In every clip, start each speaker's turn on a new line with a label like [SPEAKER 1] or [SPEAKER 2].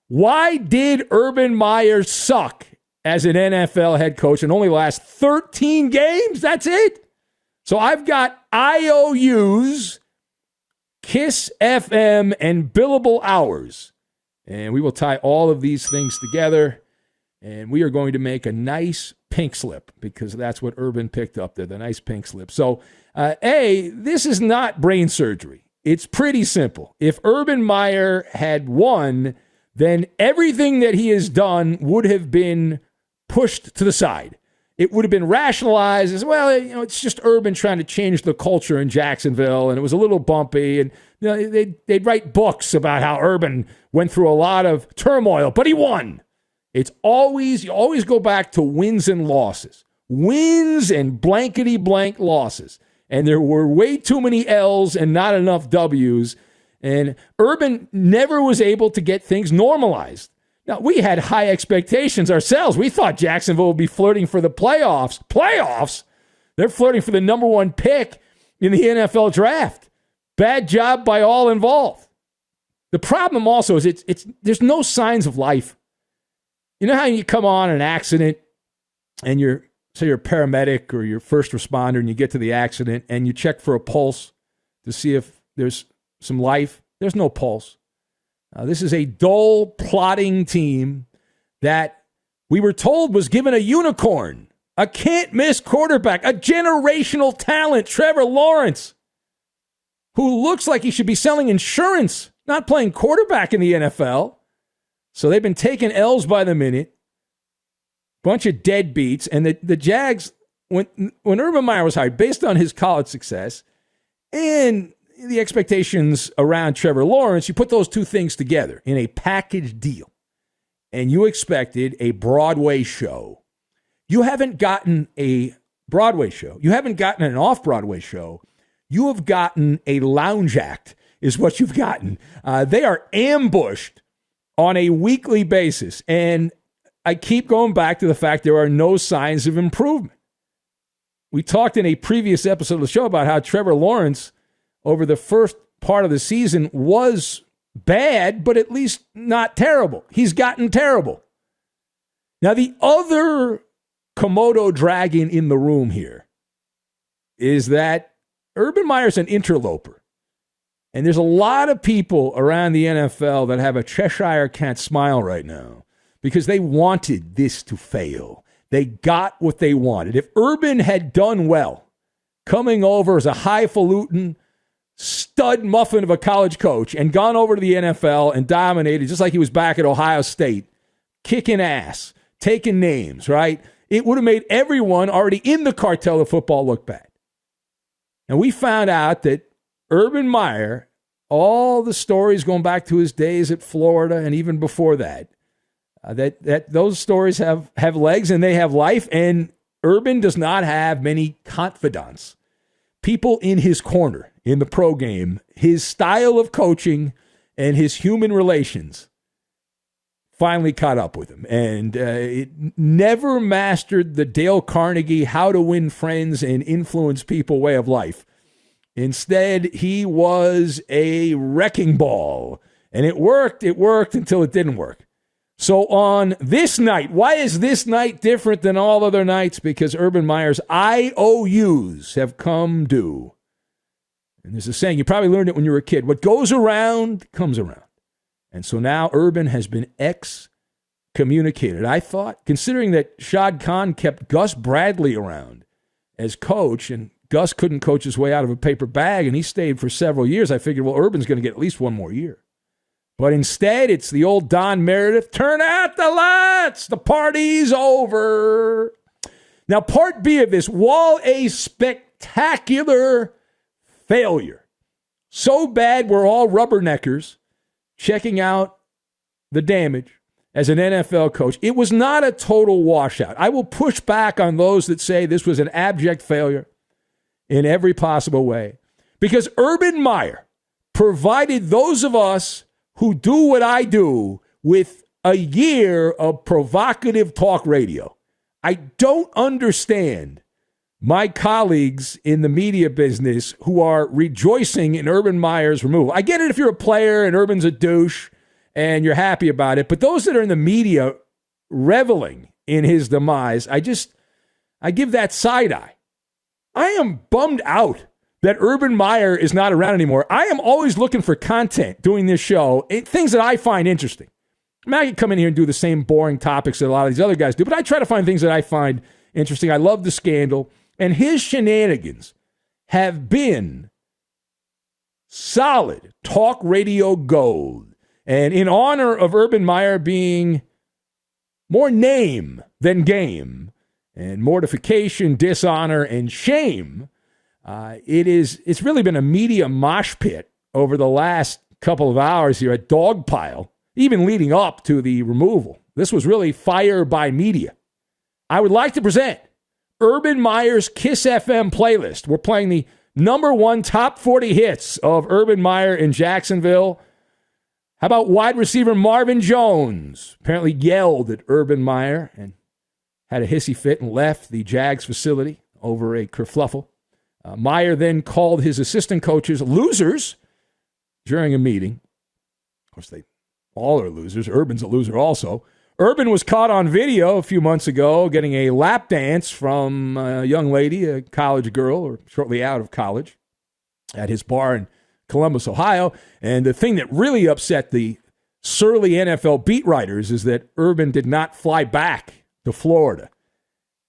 [SPEAKER 1] Why did Urban Meyer suck as an NFL head coach and only last 13 games? That's it. So I've got IOUs, KISS FM, and billable hours. And we will tie all of these things together. And we are going to make a nice pink slip because that's what Urban picked up there, the nice pink slip. So, this is not brain surgery. It's pretty simple. If Urban Meyer had won, then everything that he has done would have been pushed to the side. It would have been rationalized as, well, it's just Urban trying to change the culture in Jacksonville, and it was a little bumpy, and they'd write books about how Urban went through a lot of turmoil, but he won. You always go back to wins and losses. Wins and blankety-blank losses. And there were way too many L's and not enough W's. And Urban never was able to get things normalized. Now, we had high expectations ourselves. We thought Jacksonville would be flirting for the playoffs. Playoffs? They're flirting for the number one pick in the NFL draft. Bad job by all involved. The problem also is there's no signs of life. You know how you come on an accident and you're a paramedic or you're first responder and you get to the accident and you check for a pulse to see if there's some life? There's no pulse. This is a dull, plodding team that we were told was given a unicorn, a can't-miss quarterback, a generational talent, Trevor Lawrence, who looks like he should be selling insurance, not playing quarterback in the NFL. So they've been taking L's by the minute, bunch of deadbeats, and the Jags, when Urban Meyer was hired, based on his college success and the expectations around Trevor Lawrence, you put those two things together in a package deal, and you expected a Broadway show. You haven't gotten a Broadway show. You haven't gotten an off-Broadway show. You have gotten a lounge act is what you've gotten. They are ambushed on a weekly basis, and I keep going back to the fact there are no signs of improvement. We talked in a previous episode of the show about how Trevor Lawrence, over the first part of the season, was bad, but at least not terrible. He's gotten terrible. Now, the other Komodo dragon in the room here is that Urban Meyer's an interloper. And there's a lot of people around the NFL that have a Cheshire cat smile right now because they wanted this to fail. They got what they wanted. If Urban had done well, coming over as a highfalutin stud muffin of a college coach and gone over to the NFL and dominated just like he was back at Ohio State, kicking ass, taking names, right? It would have made everyone already in the cartel of football look bad. And we found out that Urban Meyer, all the stories going back to his days at Florida and even before that, that those stories have legs and they have life, and Urban does not have many confidants. People in his corner in the pro game, his style of coaching and his human relations finally caught up with him. And it never mastered the Dale Carnegie how to win friends and influence people way of life. Instead, he was a wrecking ball. And it worked until it didn't work. So on this night, why is this night different than all other nights? Because Urban Meyer's IOUs have come due. And there's a saying, you probably learned it when you were a kid. What goes around comes around. And so now Urban has been excommunicated. I thought, considering that Shad Khan kept Gus Bradley around as coach, and Gus couldn't coach his way out of a paper bag, and he stayed for several years, I figured, well, Urban's going to get at least one more year. But instead, it's the old Don Meredith, turn out the lights, the party's over. Now, part B of this, while a spectacular failure, so bad we're all rubberneckers checking out the damage as an NFL coach, it was not a total washout. I will push back on those that say this was an abject failure in every possible way, because Urban Meyer provided those of us who do what I do with a year of provocative talk radio. I don't understand my colleagues in the media business who are rejoicing in Urban Meyer's removal. I get it if you're a player and Urban's a douche and you're happy about it. But those that are in the media reveling in his demise, I give that side eye. I am bummed out that Urban Meyer is not around anymore. I am always looking for content doing this show, things that I find interesting. I mean, I can come in here and do the same boring topics that a lot of these other guys do, but I try to find things that I find interesting. I love the scandal, and his shenanigans have been solid talk radio gold. And in honor of Urban Meyer being more name than game, and mortification, dishonor, and shame, it's really been a media mosh pit over the last couple of hours here at Dogpile, even leading up to the removal. This was really fire by media. I would like to present Urban Meyer's Kiss FM playlist. We're playing the number one top 40 hits of Urban Meyer in Jacksonville. How about wide receiver Marvin Jones? Apparently yelled at Urban Meyer and had a hissy fit and left the Jags facility over a kerfluffle. Meyer then called his assistant coaches losers during a meeting. Of course, they all are losers. Urban's a loser also. Urban was caught on video a few months ago getting a lap dance from a young lady, a college girl, or shortly out of college, at his bar in Columbus, Ohio. And the thing that really upset the surly NFL beat writers is that Urban did not fly back to Florida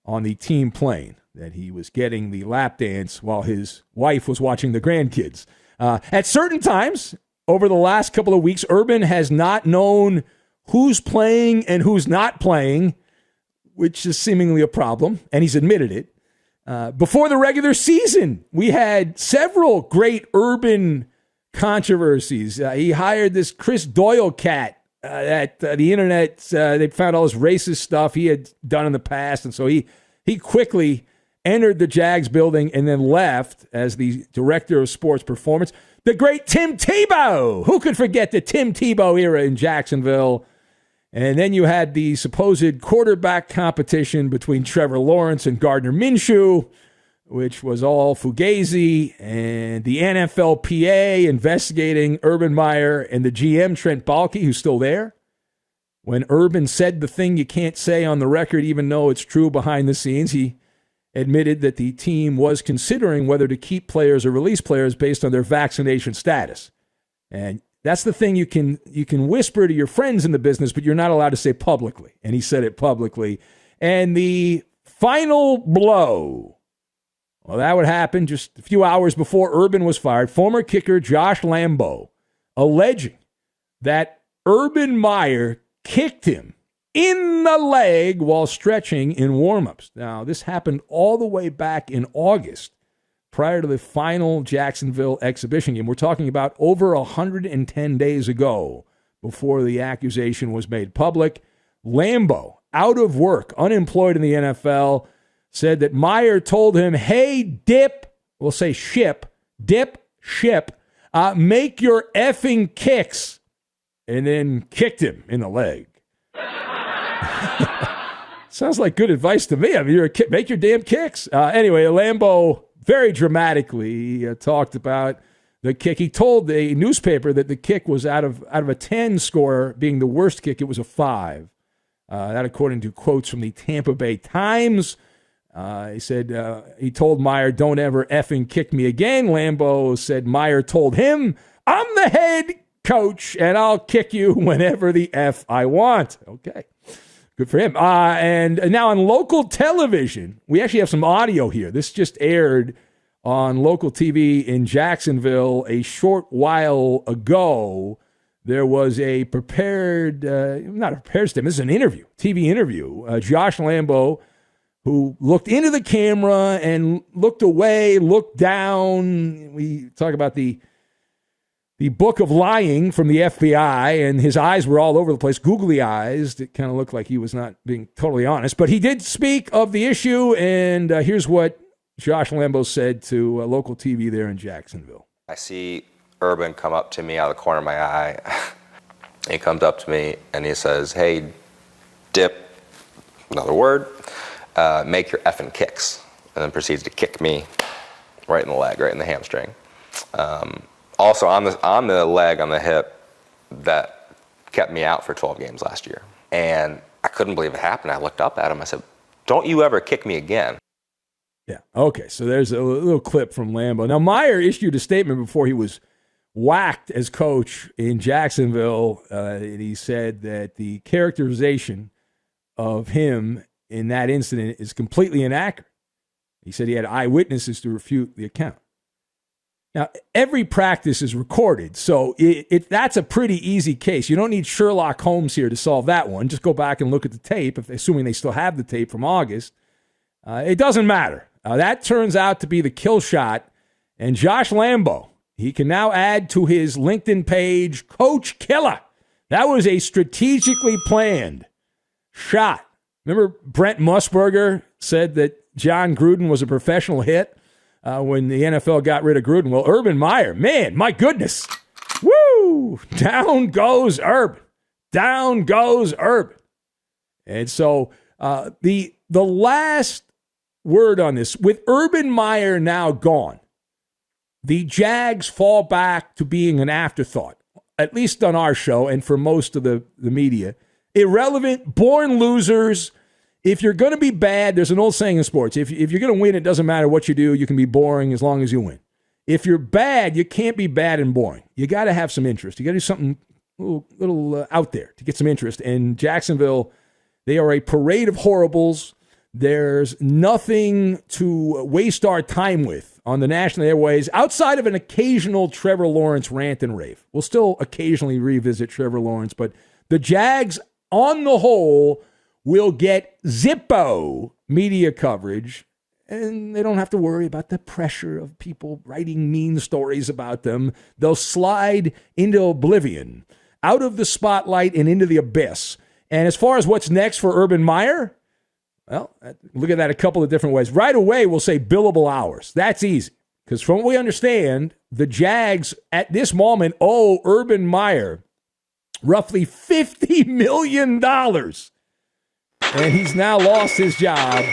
[SPEAKER 1] on the team plane, that he was getting the lap dance while his wife was watching the grandkids. At certain times over the last couple of weeks, Urban has not known who's playing and who's not playing, which is seemingly a problem, and he's admitted it. Before the regular season, we had several great Urban controversies. He hired this Chris Doyle cat at the internet. They found all this racist stuff he had done in the past, and so he quickly entered the Jags building and then left as the director of sports performance. The great Tim Tebow. Who could forget the Tim Tebow era in Jacksonville? And then you had the supposed quarterback competition between Trevor Lawrence and Gardner Minshew, which was all fugazi, and the NFLPA investigating Urban Meyer and the GM, Trent Baalke, who's still there. When Urban said the thing you can't say on the record, even though it's true behind the scenes, he admitted that the team was considering whether to keep players or release players based on their vaccination status. And that's the thing you can whisper to your friends in the business, but you're not allowed to say publicly. And he said it publicly. And the final blow, well, that would happen just a few hours before Urban was fired. Former kicker Josh Lambo alleging that Urban Meyer kicked him in the leg while stretching in warmups. Now, this happened all the way back in August, prior to the final Jacksonville exhibition game. We're talking about over 110 days ago before the accusation was made public. Lambo, out of work, unemployed in the NFL, said that Meyer told him, hey, dip, we'll say ship, make your effing kicks, and then kicked him in the leg. Sounds like good advice to me. I mean, you're a kid, make your damn kicks. Anyway, Lambo very dramatically talked about the kick. He told the newspaper that the kick was out of a 10 score, being the worst kick, it was a 5. That according to quotes from the Tampa Bay Times. He said he told Meyer, don't ever effing kick me again. Lambo said Meyer told him, I'm the head coach, and I'll kick you whenever the F I want. Okay. Good for him. And now on local television, we actually have some audio here. This just aired on local TV in Jacksonville a short while ago. There was a prepared, not a prepared statement, this is an interview, TV interview. Josh Lambo, who looked into the camera and looked away, looked down. We talk about the book of lying from the FBI, and his eyes were all over the place, googly eyes. It kind of looked like he was not being totally honest. But he did speak of the issue, and here's what Josh Lambo said to local TV there in Jacksonville.
[SPEAKER 2] I see Urban come up to me out of the corner of my eye. He comes up to me, and he says, hey, dip, another word, make your effing kicks, and then proceeds to kick me right in the leg, right in the hamstring. Also on the leg, on the hip, that kept me out for 12 games last year. And I couldn't believe it happened. I looked up at him. I said, don't you ever kick me again.
[SPEAKER 1] Yeah. Okay. So there's a little clip from Lambo. Now, Meyer issued a statement before he was whacked as coach in Jacksonville. And he said that the characterization of him in that incident is completely inaccurate. He said he had eyewitnesses to refute the account. Now, every practice is recorded, so that's a pretty easy case. You don't need Sherlock Holmes here to solve that one. Just go back and look at the tape, assuming they still have the tape from August. It doesn't matter. That turns out to be the kill shot. And Josh Lambo, he can now add to his LinkedIn page, Coach Killer. That was a strategically planned shot. Remember Brent Musburger said that John Gruden was a professional hit when the NFL got rid of Gruden? Well, Urban Meyer, man, my goodness. Woo! Down goes Urban. Down goes Urban. And so the last word on this, with Urban Meyer now gone, the Jags fall back to being an afterthought, at least on our show and for most of the media. Irrelevant, born losers. If you're going to be bad, there's an old saying in sports. If you're going to win, it doesn't matter what you do. You can be boring as long as you win. If you're bad, you can't be bad and boring. You got to have some interest. You got to do something little out there to get some interest. And Jacksonville, they are a parade of horribles. There's nothing to waste our time with on the national airways outside of an occasional Trevor Lawrence rant and rave. We'll still occasionally revisit Trevor Lawrence, but the Jags, on the whole, will get Zippo media coverage, and they don't have to worry about the pressure of people writing mean stories about them. They'll slide into oblivion, out of the spotlight and into the abyss. And as far as what's next for Urban Meyer, well, look at that a couple of different ways. Right away, we'll say billable hours. That's easy, because from what we understand, the Jags at this moment owe Urban Meyer roughly $50 million. And he's now lost his job.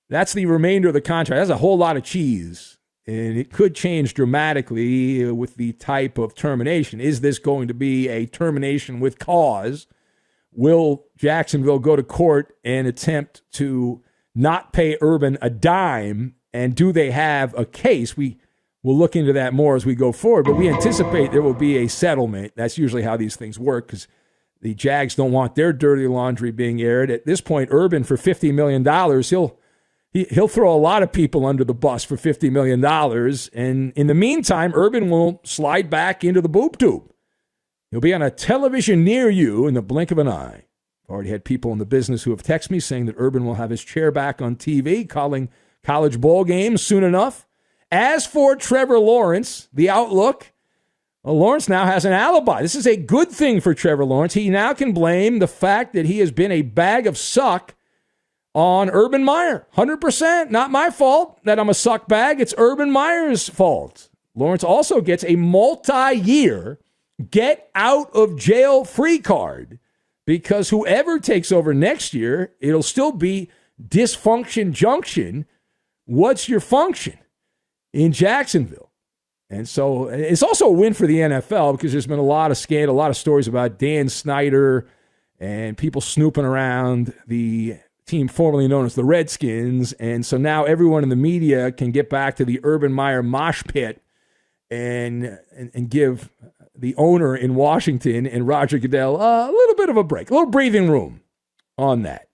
[SPEAKER 1] That's the remainder of the contract. That's a whole lot of cheese. And it could change dramatically with the type of termination. Is this going to be a termination with cause? Will Jacksonville go to court and attempt to not pay Urban a dime? And do they have a case? We will look into that more as we go forward. But we anticipate there will be a settlement. That's usually how these things work, because the Jags don't want their dirty laundry being aired. At this point, Urban, for $50 million, he'll throw a lot of people under the bus for $50 million. And in the meantime, Urban will slide back into the boob tube. He'll be on a television near you in the blink of an eye. I've already had people in the business who have texted me saying that Urban will have his chair back on TV, calling college bowl games soon enough. As for Trevor Lawrence, the outlook, well, Lawrence now has an alibi. This is a good thing for Trevor Lawrence. He now can blame the fact that he has been a bag of suck on Urban Meyer. 100%. Not my fault that I'm a suck bag. It's Urban Meyer's fault. Lawrence also gets a multi-year get out of jail free card, because whoever takes over next year, it'll still be dysfunction junction. What's your function in Jacksonville? And so it's also a win for the NFL, because there's been a lot of scandal, a lot of stories about Dan Snyder and people snooping around the team formerly known as the Redskins. And so now everyone in the media can get back to the Urban Meyer mosh pit and give the owner in Washington and Roger Goodell a little bit of a break, a little breathing room on that.